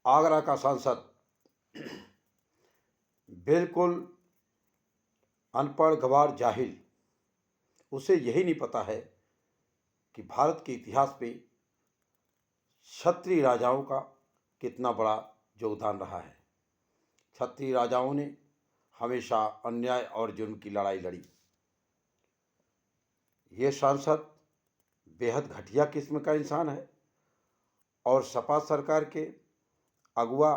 आगरा का सांसद बिल्कुल अनपढ़ गंवार जाहिल, उसे यही नहीं पता है कि भारत के इतिहास में क्षत्रिय राजाओं का कितना बड़ा योगदान रहा है। क्षत्रिय राजाओं ने हमेशा अन्याय और जुर्म की लड़ाई लड़ी। ये सांसद बेहद घटिया किस्म का इंसान है और सपा सरकार के अगुआ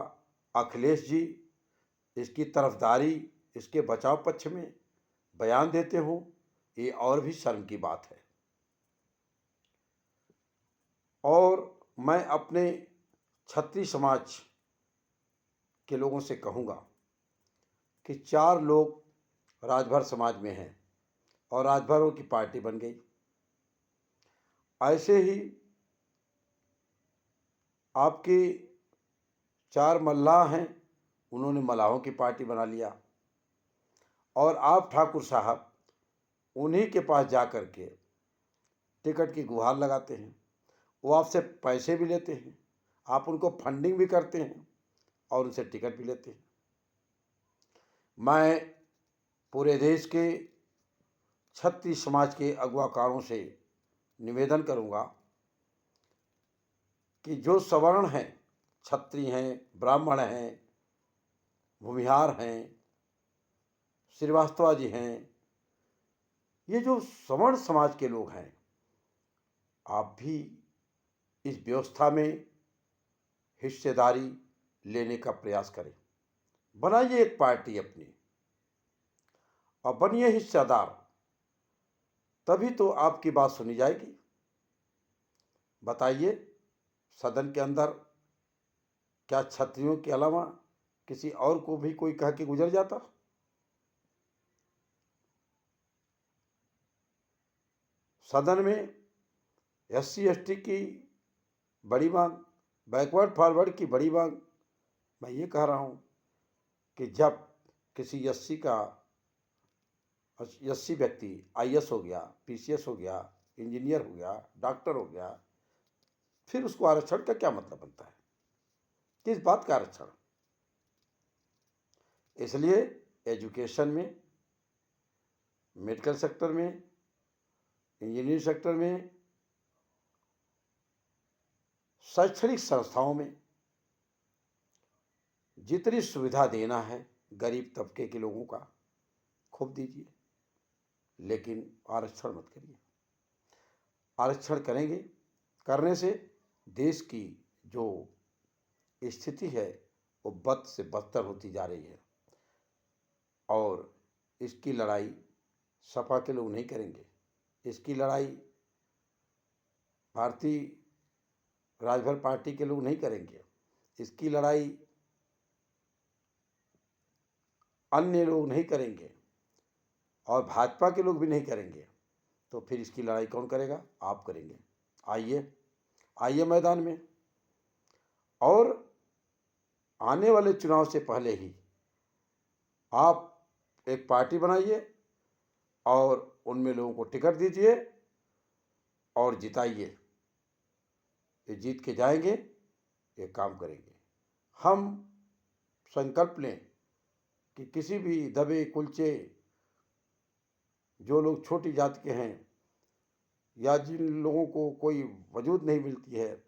अखिलेश जी इसकी तरफदारी, इसके बचाव पक्ष में बयान देते हो, ये और भी शर्म की बात है। और मैं अपने क्षत्रिय समाज के लोगों से कहूँगा कि 4 लोग राजभर समाज में हैं और राजभरों की पार्टी बन गई। ऐसे ही आपके 4 मल्लाह हैं, उन्होंने मल्लाहों की पार्टी बना लिया और आप ठाकुर साहब उन्हीं के पास जा कर के टिकट की गुहार लगाते हैं। वो आपसे पैसे भी लेते हैं, आप उनको फंडिंग भी करते हैं और उनसे टिकट भी लेते हैं। मैं पूरे देश के क्षत्रिय समाज के अगुवाकारों से निवेदन करूंगा कि जो सवर्ण हैं, क्षत्रिय हैं, ब्राह्मण हैं, भूमिहार हैं, श्रीवास्तव जी हैं, ये जो सवर्ण समाज के लोग हैं, आप भी इस व्यवस्था में हिस्सेदारी लेने का प्रयास करें। बनाइए एक पार्टी अपनी और बनिए हिस्सेदार, तभी तो आपकी बात सुनी जाएगी। बताइए, सदन के अंदर क्या क्षत्रियों के अलावा किसी और को भी कोई कह के गुजर जाता? सदन में SC ST की बड़ी मांग, बैकवर्ड फॉरवर्ड की बड़ी मांग। मैं ये कह रहा हूँ कि जब किसी SC व्यक्ति IS हो गया, PCS हो गया, इंजीनियर हो गया, डॉक्टर हो गया, फिर उसको आरक्षण का क्या मतलब बनता है? किस बात का आरक्षण? इसलिए एजुकेशन में, मेडिकल सेक्टर में, इंजीनियरिंग सेक्टर में, शैक्षणिक संस्थाओं में जितनी सुविधा देना है गरीब तबके के लोगों का खूब दीजिए, लेकिन आरक्षण मत करिए। आरक्षण करेंगे, करने से देश की जो स्थिति है वो बद से बदतर होती जा रही है और इसकी लड़ाई सपा के लोग नहीं करेंगे। इसकी लड़ाई भारतीय राजभर पार्टी के लोग नहीं करेंगे। इसकी लड़ाई अन्य लोग नहीं करेंगे और भाजपा के लोग भी नहीं करेंगे। तो फिर इसकी लड़ाई कौन करेगा? आप करेंगे। आइए मैदान में। और आने वाले चुनाव से पहले ही आप एक पार्टी बनाइए और उनमें लोगों को टिकट दीजिए और जिताइए। ये जीत के जाएंगे, ये काम करेंगे। हम संकल्प लें कि किसी भी दबे कुलचे जो लोग छोटी जाति के हैं या जिन लोगों को कोई वजूद नहीं मिलती है,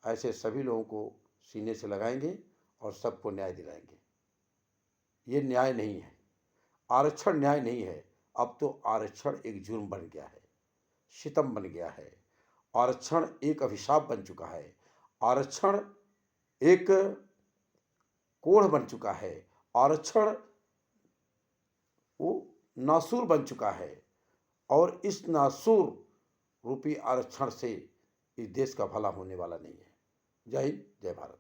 ऐसे सभी लोगों को सीने से लगाएंगे और सबको न्याय दिलाएंगे। ये न्याय नहीं है, आरक्षण न्याय नहीं है। अब तो आरक्षण एक जुर्म बन गया है, सितम बन गया है। आरक्षण एक अभिशाप बन चुका है। आरक्षण एक कोढ़ बन चुका है। आरक्षण वो नासूर बन चुका है और इस नासूर रूपी आरक्षण से इस देश का भला होने वाला नहीं है। जय हिंद, जय भारत।